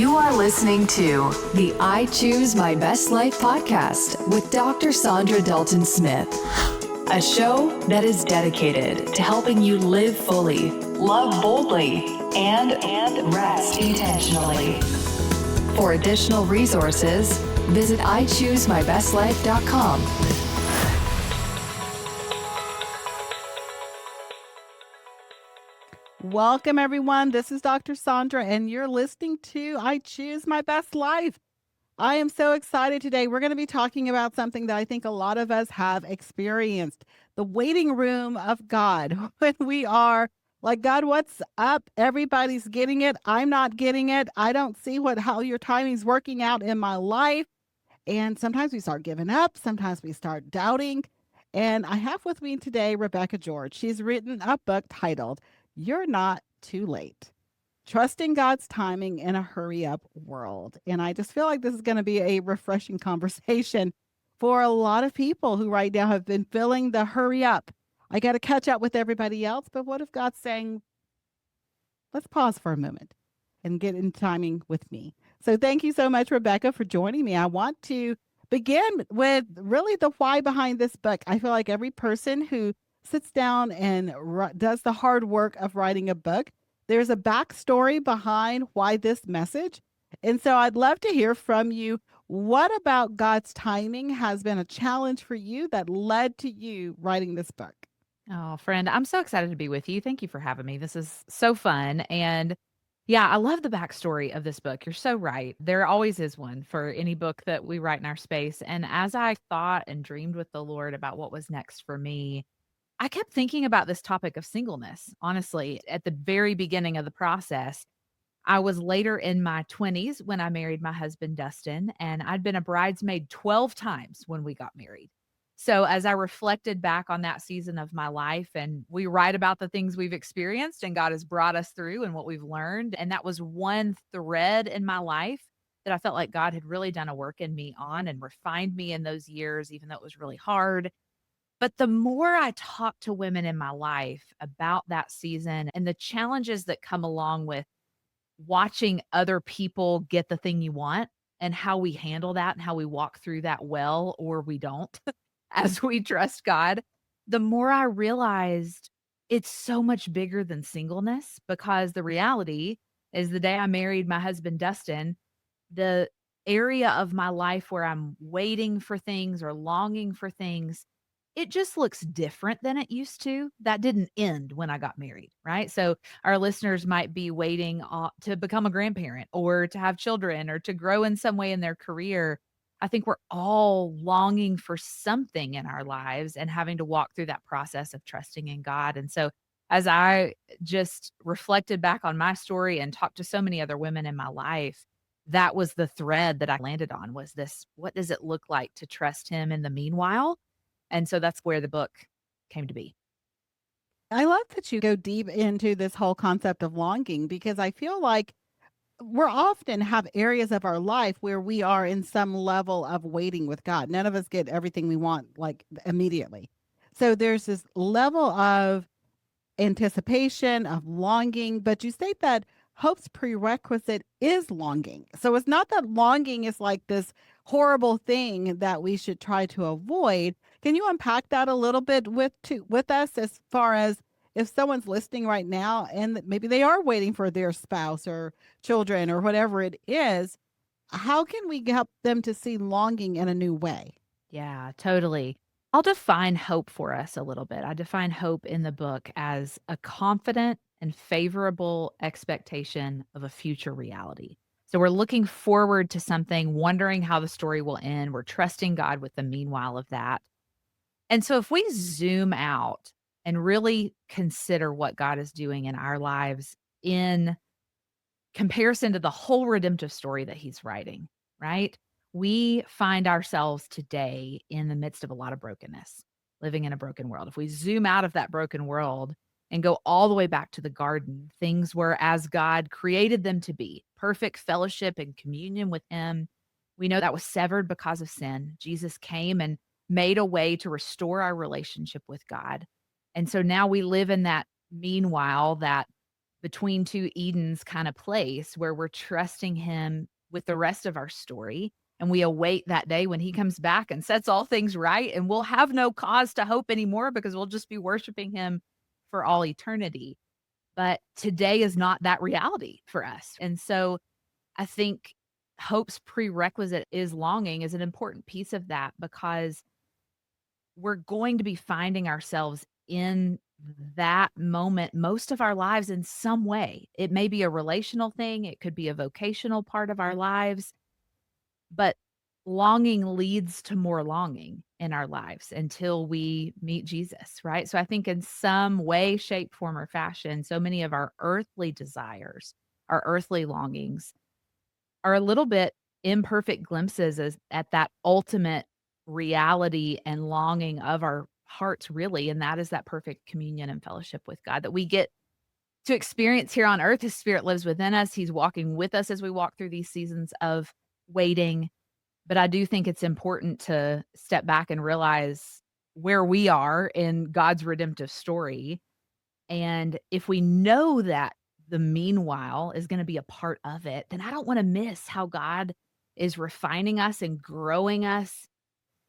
You are listening to the I Choose My Best Life podcast with Dr. Saundra Dalton-Smith, a show that is dedicated to helping you live fully, love boldly, and rest intentionally. For additional resources, visit ichoosemybestlife.com. Welcome, everyone. This is Dr. Saundra, and you're listening to I Choose My Best Life. I am so excited today. We're going to be talking about something that I think a lot of us have experienced, the waiting room of God. When we are like, God, what's up? Everybody's getting it. I'm not getting it. I don't see how your timing's working out in my life. And sometimes we start giving up. Sometimes we start doubting. And I have with me today Rebecca George. She's written a book titled You're Not Too Late. Trusting God's timing in a hurry up world. And I just feel like this is going to be a refreshing conversation for a lot of people who right now have been feeling the hurry up. I got to catch up with everybody else. But what if God's saying, let's pause for a moment and get in timing with me? So thank you so much, Rebecca, for joining me. I want to begin with really the why behind this book. I feel like every person who sits down and does the hard work of writing a book, there's a backstory behind why this message. And so I'd love to hear from you. What about God's timing has been a challenge for you that led to you writing this book? Oh, friend, I'm so excited to be with you. Thank you for having me. This is so fun. And yeah, I love the backstory of this book. You're so right. There always is one for any book that we write in our space. And as I thought and dreamed with the Lord about what was next for me, I kept thinking about this topic of singleness. Honestly, at the very beginning of the process, I was later in my 20s when I married my husband, Dustin, and I'd been a bridesmaid 12 times when we got married. So as I reflected back on that season of my life, and we write about the things we've experienced and God has brought us through and what we've learned, and that was one thread in my life that I felt like God had really done a work in me on and refined me in those years, even though it was really hard. But the more I talk to women in my life about that season and the challenges that come along with watching other people get the thing you want and how we handle that and how we walk through that well or we don't as we trust God, the more I realized it's so much bigger than singleness, because the reality is the day I married my husband, Dustin, the area of my life where I'm waiting for things or longing for things, it just looks different than it used to. That didn't end when I got married, right? So our listeners might be waiting to become a grandparent or to have children or to grow in some way in their career. I think we're all longing for something in our lives and having to walk through that process of trusting in God. And so as I just reflected back on my story and talked to so many other women in my life, that was the thread that I landed on, was this: what does it look like to trust him in the meanwhile? And so that's where the book came to be. I love that you go deep into this whole concept of longing, because I feel like we're often have areas of our life where we are in some level of waiting with God. None of us get everything we want like immediately. So there's this level of anticipation, of longing, but you state that hope's prerequisite is longing. So it's not that longing is like this horrible thing that we should try to avoid. Can you unpack that a little bit with us, as far as if someone's listening right now and maybe they are waiting for their spouse or children or whatever it is, how can we help them to see longing in a new way? Yeah, totally. I'll define hope for us a little bit. I define hope in the book as a confident and favorable expectation of a future reality. So we're looking forward to something, wondering how the story will end. We're trusting God with the meanwhile of that. And so if we zoom out and really consider what God is doing in our lives in comparison to the whole redemptive story that he's writing, right? We find ourselves today in the midst of a lot of brokenness, living in a broken world. If we zoom out of that broken world and go all the way back to the garden, things were as God created them to be: perfect fellowship and communion with him. We know that was severed because of sin. Jesus came and made a way to restore our relationship with God. And so now we live in that meanwhile, that between two Edens kind of place where we're trusting him with the rest of our story. And we await that day when he comes back and sets all things right. And we'll have no cause to hope anymore because we'll just be worshiping him for all eternity. But today is not that reality for us. And so I think hope's prerequisite is longing is an important piece of that because we're going to be finding ourselves in that moment most of our lives in some way. It may be a relational thing, it could be a vocational part of our lives, but longing leads to more longing in our lives until we meet Jesus, right? So I think in some way, shape, form, or fashion, so many of our earthly desires, our earthly longings are a little bit imperfect glimpses at that ultimate reality and longing of our hearts, really. And that is that perfect communion and fellowship with God that we get to experience here on earth. His spirit lives within us. He's walking with us as we walk through these seasons of waiting. But I do think it's important to step back and realize where we are in God's redemptive story. And if we know that the meanwhile is going to be a part of it, then I don't want to miss how God is refining us and growing us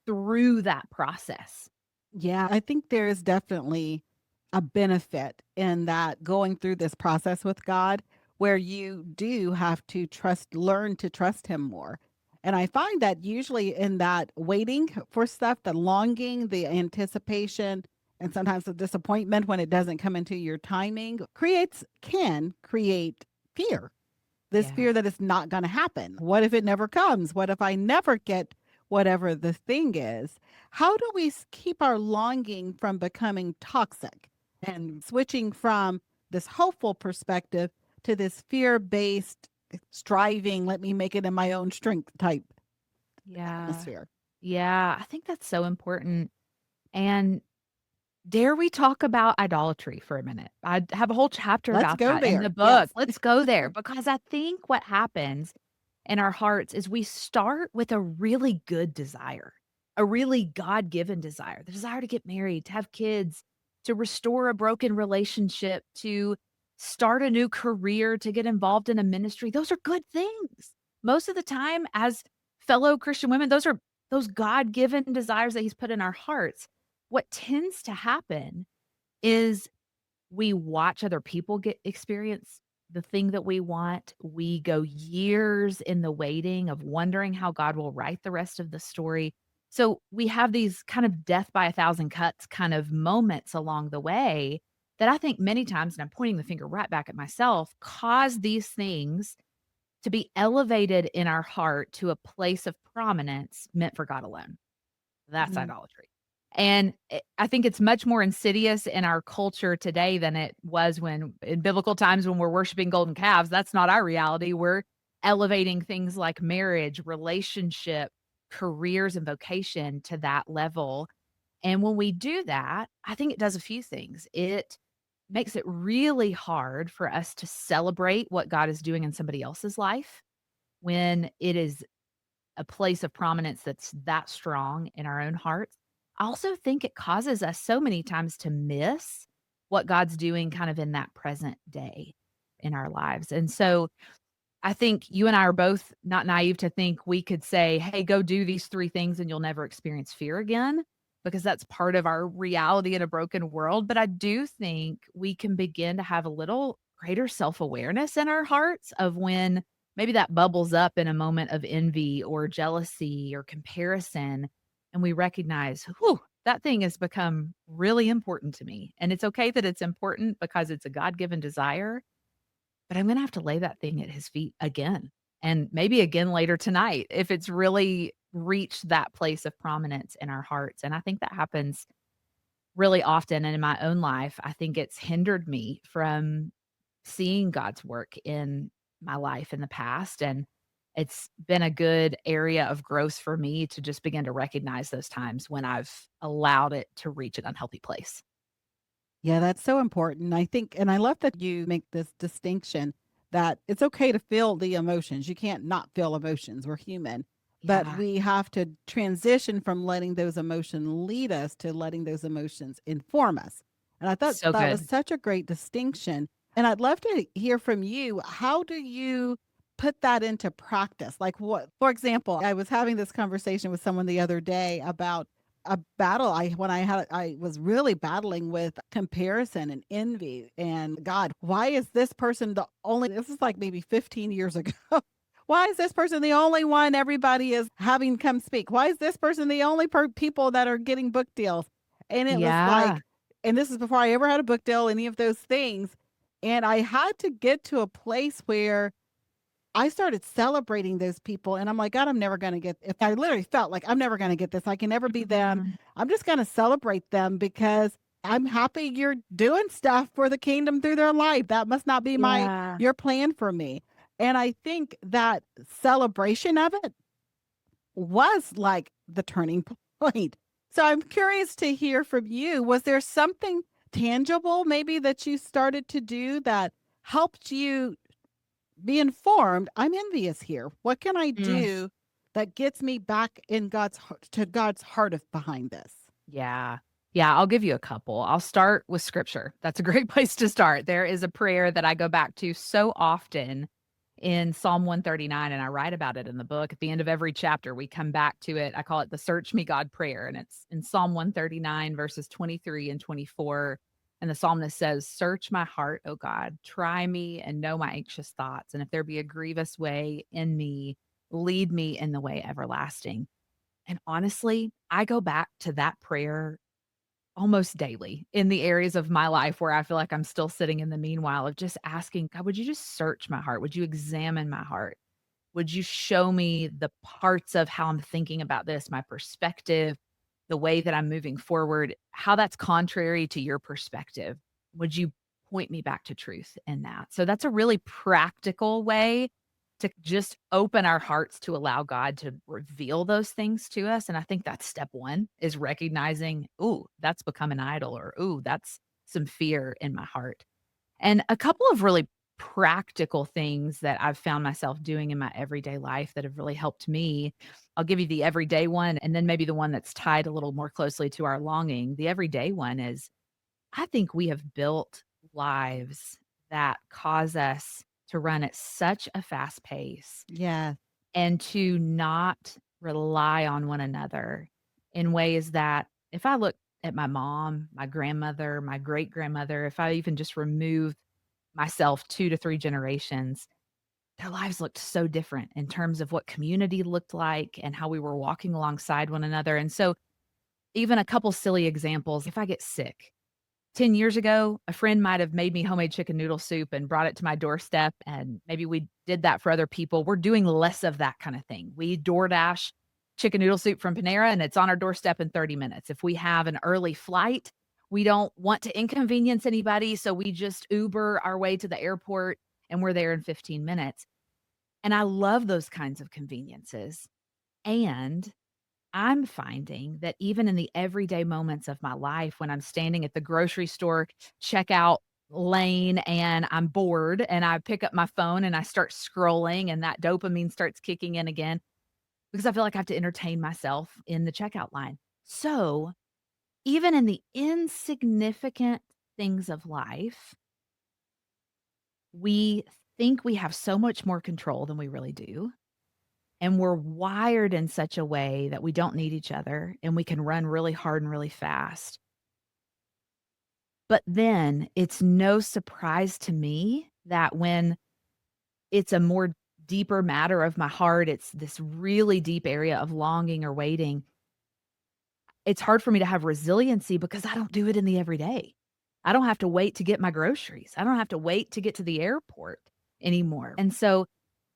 through that process. Yeah, I think there is definitely a benefit in that going through this process with God where you do have to learn to trust Him more. And I find that usually in that waiting for stuff, the longing, the anticipation, and sometimes the disappointment when it doesn't come into your timing can create fear. This Yeah. fear that it's not going to happen. What if it never comes? What if I never get whatever the thing is? How do we keep our longing from becoming toxic and switching from this hopeful perspective to this fear based striving, let me make it in my own strength type Yeah. atmosphere? Yeah. I think that's so important. And dare we talk about idolatry for a minute? I have a whole chapter Let's about go that in the there. book. Yes. Let's go there because I think what happens in our hearts is we start with a really good desire, a really God given desire, the desire to get married, to have kids, to restore a broken relationship, to start a new career, to get involved in a ministry. Those are good things. Most of the time, as fellow Christian women, those are those God given desires that He's put in our hearts. What tends to happen is we watch other people get experience the thing that we want. We go years in the waiting of wondering how God will write the rest of the story. So we have these kind of death by a thousand cuts kind of moments along the way that I think many times, and I'm pointing the finger right back at myself, cause these things to be elevated in our heart to a place of prominence meant for God alone. That's Mhm. idolatry. And I think it's much more insidious in our culture today than it was when in biblical times when we're worshiping golden calves. That's not our reality. We're elevating things like marriage, relationship, careers, and vocation to that level. And when we do that, I think it does a few things. It makes it really hard for us to celebrate what God is doing in somebody else's life when it is a place of prominence that's that strong in our own hearts. I also think it causes us so many times to miss what God's doing kind of in that present day in our lives. And so I think you and I are both not naive to think we could say, hey, go do these three things and you'll never experience fear again, because that's part of our reality in a broken world. But I do think we can begin to have a little greater self awareness in our hearts of when maybe that bubbles up in a moment of envy or jealousy or comparison. And we recognize, whew, that thing has become really important to me. And it's okay that it's important because it's a God given desire, but I'm gonna have to lay that thing at his feet again, and maybe again later tonight if it's really reached that place of prominence in our hearts, and I think that happens really often, and in my own life, I think it's hindered me from seeing God's work in my life in the past, and it's been a good area of growth for me to just begin to recognize those times when I've allowed it to reach an unhealthy place. Yeah, that's so important. I think, and I love that you make this distinction that it's okay to feel the emotions. You can't not feel emotions. We're human, but Yeah, we have to transition from letting those emotions lead us to letting those emotions inform us. And I thought so that was good. such a great distinction And I'd love to hear from you. How do you put that into practice? Like, what, for example, I was having this conversation with someone the other day about a battle I was really battling with comparison and envy, and God, why is this person the only, this is like maybe 15 years ago. Why is this person the only one everybody is having come speak? Why is this person the only people that are getting book deals? And it was Yeah. like, and this is before I ever had a book deal, any of those things. And I had to get to a place where I started celebrating those people. And I'm like, God, I'm never going to get, if I literally felt like I'm never going to get this, I can never be them. Mhm. I'm just going to celebrate them because I'm happy you're doing stuff for the kingdom through their life. That must not be Yeah. your plan for me. And I think that celebration of it was like the turning point. So I'm curious to hear from you. Was there something tangible maybe that you started to do that helped you be informed? I'm envious here. What can I Mm. do that gets me back in God's heart, to God's heart of behind this? Yeah. Yeah, I'll give you a couple. I'll start with scripture. That's a great place to start. There is a prayer that I go back to so often in Psalm 139, and I write about it in the book. At the end of every chapter, we come back to it. I call it the Search Me God prayer, and it's in Psalm 139, verses 23 and 24. And the psalmist says, "Search my heart, O God, try me and know my anxious thoughts. And if there be a grievous way in me, lead me in the way everlasting." And honestly, I go back to that prayer almost daily in the areas of my life where I feel like I'm still sitting in the meanwhile of just asking, God, would you just search my heart? Would you examine my heart? Would you show me the parts of how I'm thinking about this, my perspective, the way that I'm moving forward, how that's contrary to your perspective? Would you point me back to truth in that? So that's a really practical way to just open our hearts to allow God to reveal those things to us. And I think that's step one is recognizing, ooh, that's become an idol, or ooh, that's some fear in my heart. And a couple of really practical things that I've found myself doing in my everyday life that have really helped me. I'll give you the everyday one and then maybe the one that's tied a little more closely to our longing. The everyday one is I think we have built lives that cause us to run at such a fast pace Yeah. and to not rely on one another in ways that if I look at my mom, my grandmother, my great grandmother, if I even just remove myself 2 to 3 generations, their lives looked so different in terms of what community looked like and how we were walking alongside one another. And so, even a couple silly examples, if I get sick, 10 years ago, a friend might have made me homemade chicken noodle soup and brought it to my doorstep, and maybe we did that for other people. We're doing less of that kind of thing. We DoorDash chicken noodle soup from Panera, and it's on our doorstep in 30 minutes. If we have an early flight, we don't want to inconvenience anybody, so we just Uber our way to the airport, and we're there in 15 minutes. And I love those kinds of conveniences. And I'm finding that even in the everyday moments of my life when I'm standing at the grocery store checkout lane and I'm bored and I pick up my phone and I start scrolling and that dopamine starts kicking in again because I feel like I have to entertain myself in the checkout line. So, even in the insignificant things of life, we think we have so much more control than we really do. And we're wired in such a way that we don't need each other and we can run really hard and really fast. But then it's no surprise to me that when it's a more deeper matter of my heart, it's this really deep area of longing or waiting. It's hard for me to have resiliency because I don't do it in the everyday. I don't have to wait to get my groceries. I don't have to wait to get to the airport anymore. And so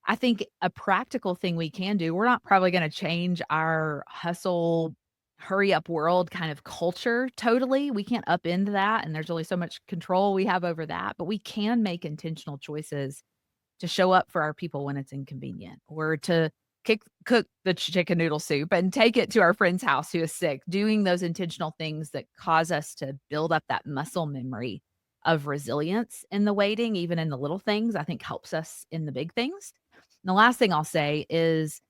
I think a practical thing we can do, we're not probably gonna change our hustle, hurry up world kind of culture totally. We can't upend that, and there's only so much control we have over that, but we can make intentional choices to show up for our people when it's inconvenient, or to cook the chicken noodle soup and take it to our friend's house who is sick, doing those intentional things that cause us to build up that muscle memory of resilience in the waiting, even in the little things, I think helps us in the big things. And the last thing I'll say is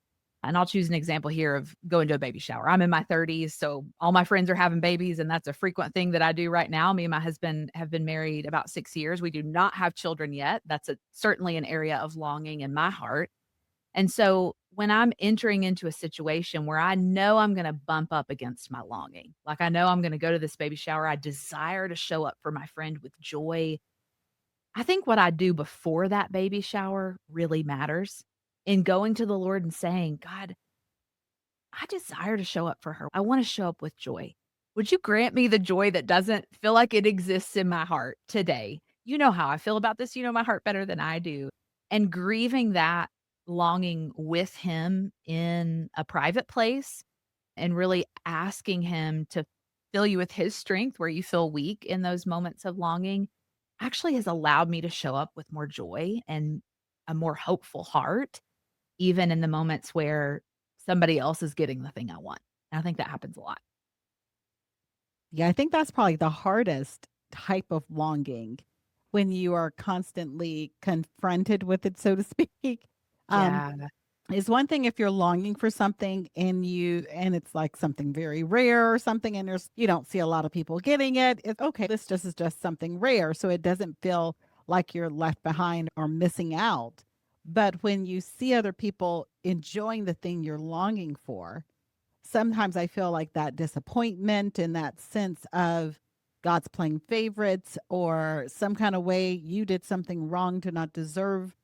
And I'll choose an example here of going to a baby shower. I'm in my 30s, so all my friends are having babies, and that's a frequent thing that I do right now. Me and my husband have been married about 6 years. We do not have children yet. That's certainly an area of longing in my heart. And so when I'm entering into a situation where I know I'm gonna bump up against my longing, like I know I'm gonna go to this baby shower, I desire to show up for my friend with joy. I think what I do before that baby shower really matters in going to the Lord and saying, God, I desire to show up for her. I want to show up with joy. Would you grant me the joy that doesn't feel like it exists in my heart today? You know how I feel about this. You know my heart better than I do. And grieving that longing with him in a private place and really asking him to fill you with his strength where you feel weak in those moments of longing actually has allowed me to show up with more joy and a more hopeful heart even in the moments where somebody else is getting the thing I want. And I think that happens a lot. Yeah, I think that's probably the hardest type of longing when you are constantly confronted with it, so to speak. Um, Yeah. is one thing if you're longing for something and it's like something very rare or something and you don't see a lot of people getting it. It's okay, this just is just something rare. So it doesn't feel like you're left behind or missing out. But when you see other people enjoying the thing you're longing for, sometimes I feel like that disappointment and that sense of God's playing favorites or some kind of way you did something wrong to not deserve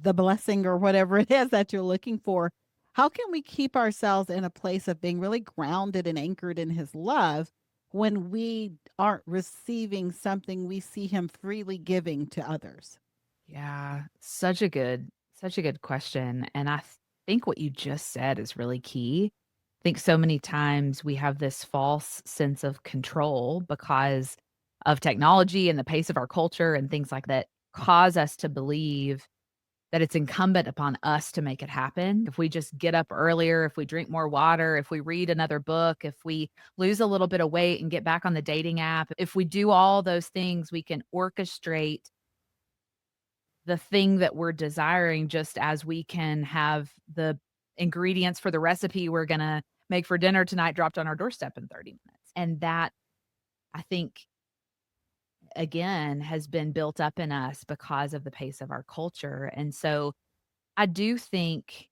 the blessing or whatever it is that you're looking for. How can we keep ourselves in a place of being really grounded and anchored in his love when we aren't receiving something we see him freely giving to others? Yeah. Such a good question. And I think what you just said is really key. I think so many times we have this false sense of control because of technology and the pace of our culture and things like that cause us to believe that it's incumbent upon us to make it happen. If we just get up earlier, if we drink more water, if we read another book, if we lose a little bit of weight and get back on the dating app, if we do all those things, we can orchestrate the thing that we're desiring just as we can have the ingredients for the recipe we're going to make for dinner tonight dropped on our doorstep in 30 minutes. And that I think again has been built up in us because of the pace of our culture. And so I do think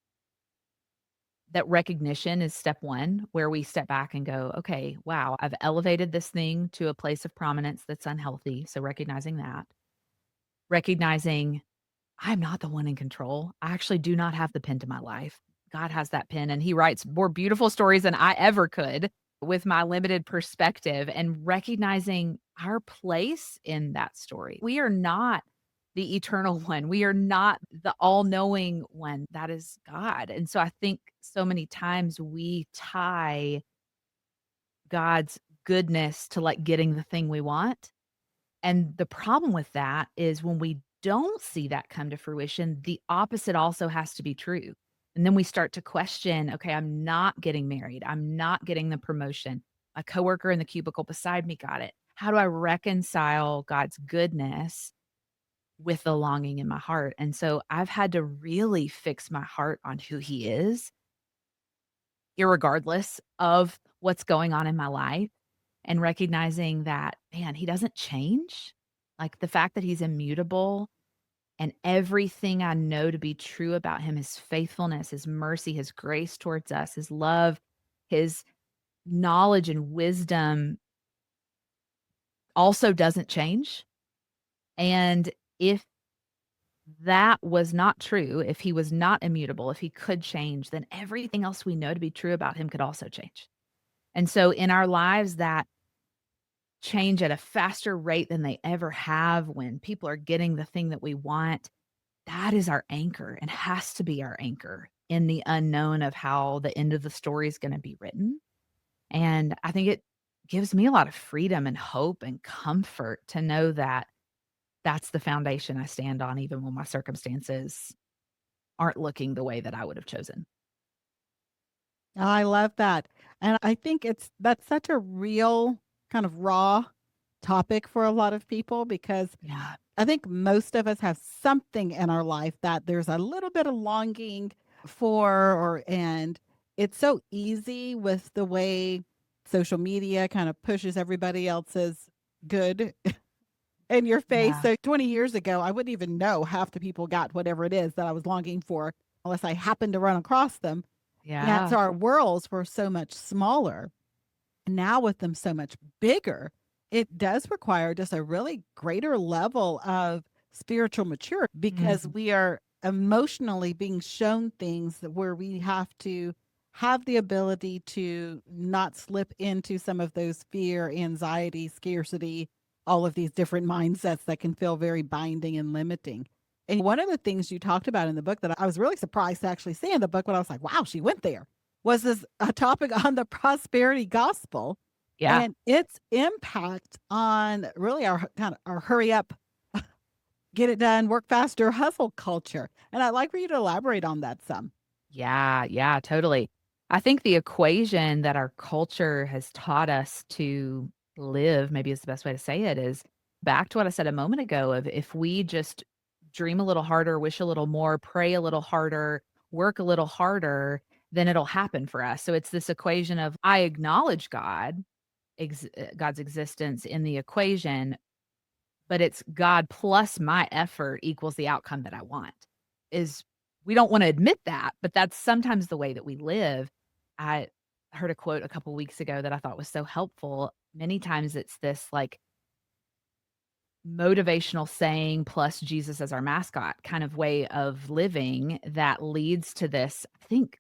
that recognition is step 1, where we step back and go, okay, wow, I've elevated this thing to a place of prominence that's unhealthy. So recognizing I'm not the one in control. I actually do not have the pen to my life. God has that pen, and he writes more beautiful stories than I ever could with my limited perspective and recognizing our place in that story. We are not the eternal one. We are not the all-knowing one. That is God. And so I think so many times we tie God's goodness to like getting the thing we want. And the problem with that is when we don't see that come to fruition, the opposite also has to be true. And then we start to question, okay, I'm not getting married. I'm not getting the promotion. A coworker in the cubicle beside me got it. How do I reconcile God's goodness with the longing in my heart? And so I've had to really fix my heart on who he is, irregardless of what's going on in my life and recognizing that, man, he doesn't change. Like the fact that he's immutable and everything I know to be true about him, his faithfulness, his mercy, his grace towards us, his love, his knowledge and wisdom also doesn't change. And if that was not true, if he was not immutable, if he could change, then everything else we know to be true about him could also change. And so in our lives that change at a faster rate than they ever have when people are getting the thing that we want, that is our anchor and has to be our anchor in the unknown of how the end of the story is gonna be written. And I think it gives me a lot of freedom and hope and comfort to know that that's the foundation I stand on even when my circumstances aren't looking the way that I would have chosen. I love that. And I think that's such a real kind of raw topic for a lot of people because Yeah. I think most of us have something in our life that there's a little bit of longing and it's so easy with the way social media kind of pushes everybody else's good in your face. Yeah. So 20 years ago, I wouldn't even know half the people got whatever it is that I was longing for unless I happened to run across them. And Yeah. so our worlds were so much smaller. Now with them so much bigger, it does require just a really greater level of spiritual maturity because Mhm. we are emotionally being shown things where we have to have the ability to not slip into some of those fear, anxiety, scarcity, all of these different mindsets that can feel very binding and limiting. And one of the things you talked about in the book that I was really surprised to actually see in the book, when I was like, wow, she went there, was this a topic on the prosperity gospel Yeah. and its impact on really our kind of our hurry up, get it done, work faster, hustle culture. And I'd like for you to elaborate on that some. Yeah, yeah, totally. I think the equation that our culture has taught us to live, maybe is the best way to say it, is back to what I said a moment ago of if we just dream a little harder, wish a little more, pray a little harder, work a little harder, then it'll happen for us. So it's this equation of I acknowledge God's existence in the equation, but it's God plus my effort equals the outcome that I want. Is we don't wanna admit that, but that's sometimes the way that we live. I heard a quote a couple weeks ago that I thought was so helpful. Many times it's this, like, motivational saying plus Jesus as our mascot kind of way of living that leads to this, I think,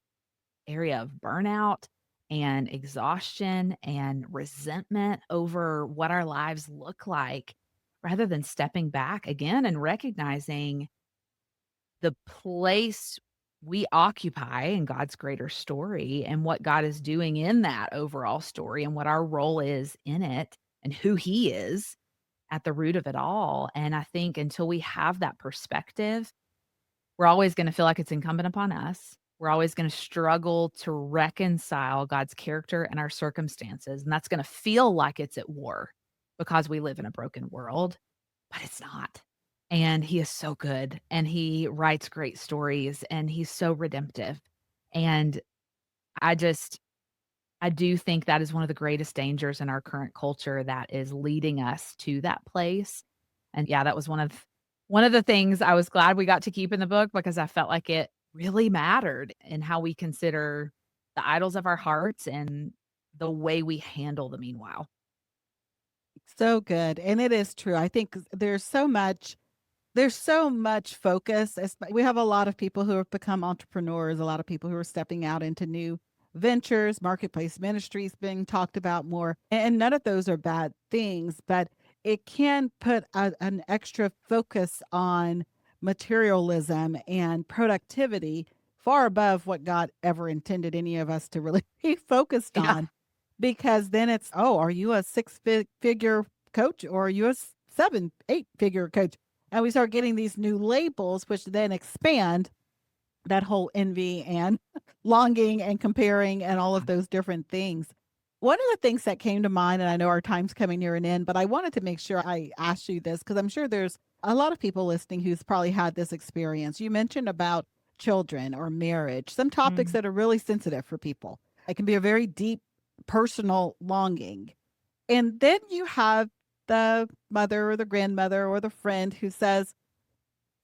area of burnout and exhaustion and resentment over what our lives look like rather than stepping back again and recognizing the place we occupy in God's greater story and what God is doing in that overall story and what our role is in it and who He is at the root of it all. And I think until we have that perspective, we're always gonna feel like it's incumbent upon us. We're always gonna struggle to reconcile God's character and our circumstances, and that's gonna feel like it's at war because we live in a broken world, but it's not. And He is so good, and He writes great stories, and He's so redemptive. And I just I do think that is one of the greatest dangers in our current culture that is leading us to that place. And yeah, that was one of the things I was glad we got to keep in the book because I felt like it really mattered in how we consider the idols of our hearts and the way we handle the meanwhile. So good. And it is true. I think there's so much focus. We have a lot of people who have become entrepreneurs, a lot of people who are stepping out into new ventures, marketplace ministries being talked about more. And none of those are bad things, but it can put an extra focus on materialism and productivity far above what God ever intended any of us to really be focused Yeah. on. Because then it's, oh, are you a figure coach or are you a 7, 8 figure coach? And we start getting these new labels, which then expand that whole envy and longing and comparing and all of those different things. One of the things that came to mind, and I know our time's coming near an end, but I wanted to make sure I asked you this because I'm sure there's a lot of people listening who's probably had this experience. You mentioned about children or marriage, some topics Mhm. that are really sensitive for people. It can be a very deep personal longing. And then you have the mother or the grandmother or the friend who says,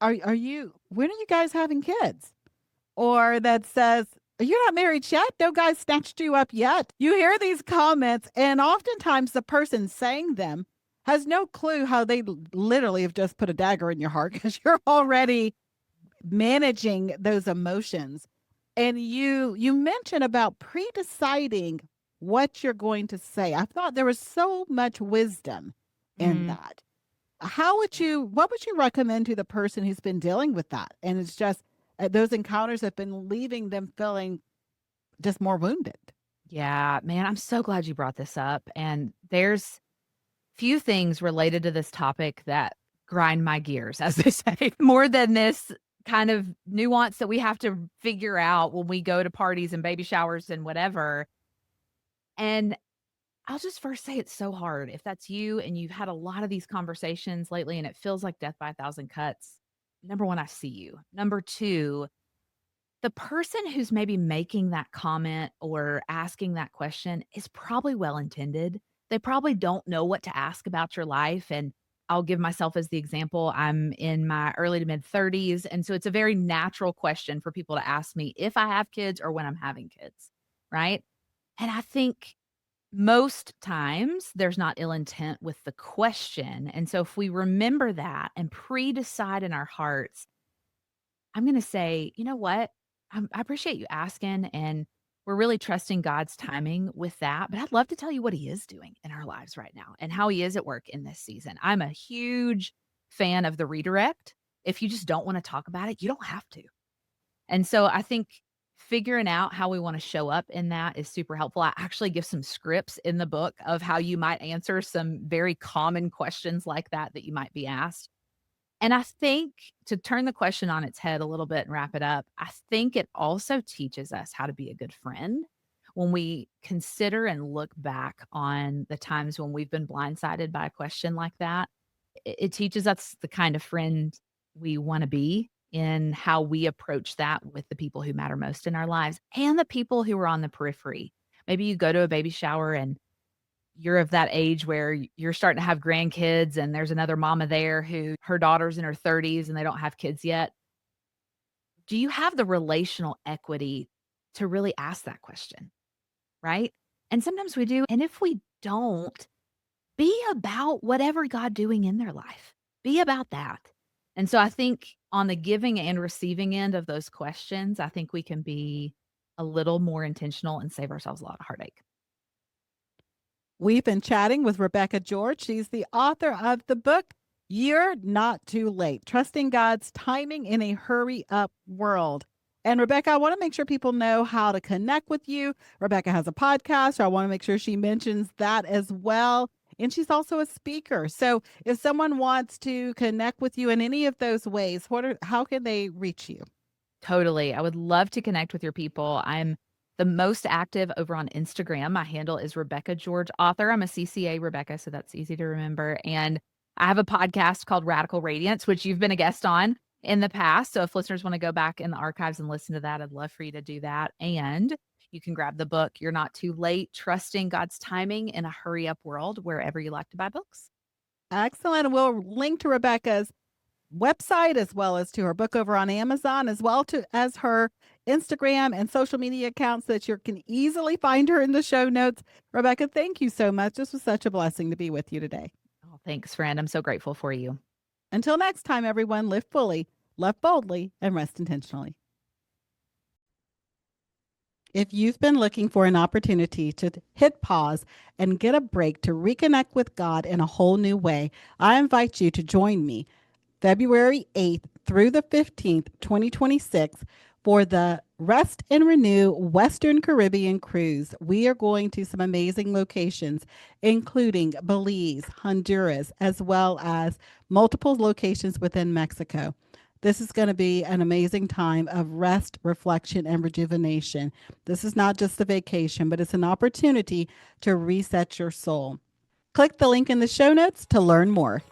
are you when are you guys having kids? Or that says, "Are you not married yet? No guy snatched you up yet." You hear these comments, and oftentimes the person saying them has no clue how they literally have just put a dagger in your heart because you're already managing those emotions. And you mentioned about pre-deciding what you're going to say. I thought there was so much wisdom in Mm. that. What would you recommend to the person who's been dealing with that? And it's just those encounters have been leaving them feeling just more wounded. Yeah, man, I'm so glad you brought this up. And there's few things related to this topic that grind my gears, as they say, more than this kind of nuance that we have to figure out when we go to parties and baby showers and whatever. And I'll just first say it's so hard. If that's you and you've had a lot of these conversations lately and it feels like death by a thousand cuts, number one, I see you. Number two, the person who's maybe making that comment or asking that question is probably well intended. They probably don't know what to ask about your life. And I'll give myself as the example. I'm in my early to mid 30s. And so it's a very natural question for people to ask me if I have kids or when I'm having kids. Right. And I think most times there's not ill intent with the question. And so if we remember that and pre decide in our hearts, I'm going to say, you know what? I appreciate you asking. And we're really trusting God's timing with that. But I'd love to tell you what He is doing in our lives right now and how He is at work in this season. I'm a huge fan of the redirect. If you just don't want to talk about it, you don't have to. And so I think figuring out how we want to show up in that is super helpful. I actually give some scripts in the book of how you might answer some very common questions like that you might be asked. And I think to turn the question on its head a little bit and wrap it up, I think it also teaches us how to be a good friend when we consider and look back on the times when we've been blindsided by a question like that. It teaches us the kind of friend we want to be in how we approach that with the people who matter most in our lives and the people who are on the periphery. Maybe you go to a baby shower and you're of that age where you're starting to have grandkids and there's another mama there who her daughter's in her 30s and they don't have kids yet. Do you have the relational equity to really ask that question? Right? And sometimes we do. And if we don't, be about whatever God doing in their life. Be about that. And so I think on the giving and receiving end of those questions, I think we can be a little more intentional and save ourselves a lot of heartache. We've been chatting with Rebecca George. She's the author of the book, You're Not Too Late, Trusting God's Timing in a Hurry Up World. And Rebecca, I want to make sure people know how to connect with you. Rebecca has a podcast, so I want to make sure she mentions that as well. And she's also a speaker. So if someone wants to connect with you in any of those ways, how can they reach you? Totally. I would love to connect with your people. I'm the most active over on Instagram. My handle is Rebecca George Author. I'm a CCA Rebecca, so that's easy to remember. And I have a podcast called Radical Radiance, which you've been a guest on in the past. So if listeners want to go back in the archives and listen to that, I'd love for you to do that. And you can grab the book, You're Not Too Late, Trusting God's Timing in a Hurry Up World, wherever you like to buy books. Excellent. We'll link to Rebecca's website as well as to her book over on Amazon, as well as her Instagram and social media accounts that you can easily find her in the show notes. Rebecca, thank you so much. This was such a blessing to be with you today. Oh, thanks, friend. I'm so grateful for you. Until next time, everyone, live fully, love boldly, and rest intentionally. If you've been looking for an opportunity to hit pause and get a break to reconnect with God in a whole new way, I invite you to join me February 8th through the 15th, 2026, for the Rest and Renew Western Caribbean Cruise. We are going to some amazing locations, including Belize, Honduras, as well as multiple locations within Mexico. This is going to be an amazing time of rest, reflection, and rejuvenation. This is not just a vacation, but it's an opportunity to reset your soul. Click the link in the show notes to learn more.